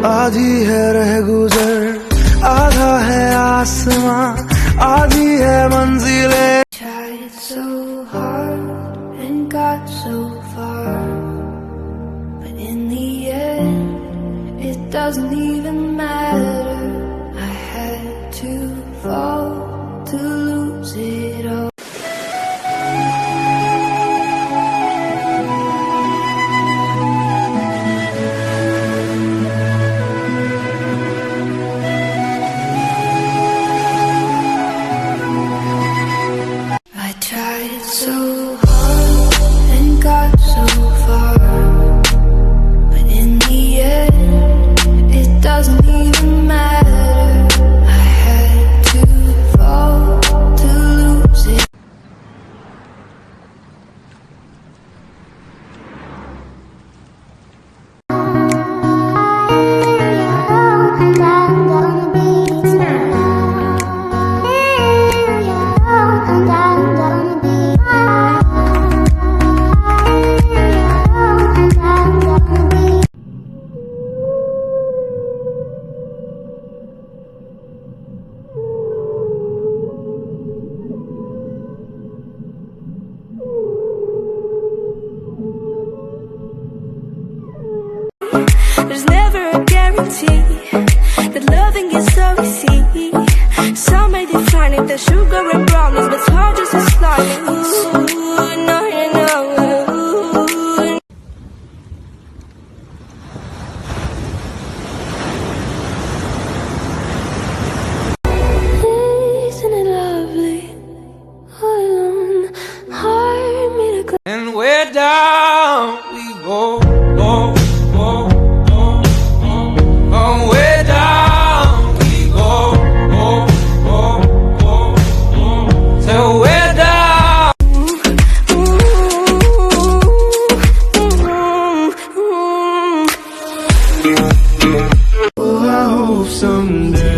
आधी है रह गुजर, आधा है आसमां, आधी है मंजिले। Tried so hard and got so far, but in the end it doesn't even matter. I had to fall to lose it all. I tried so hard and got so far, but in the end it doesn't even matter. I had to fall to lose it. There's never a guarantee that loving is so easy. Some may define it as sugar and brownies, but it's hard just as slimy. Ooh, no, you know. Isn't it lovely? All alone, heart made a glass. And we're down we go, go, go, go, go. Oh, we're down we go, go, go, go, go. So we're down. Oh, I hope someday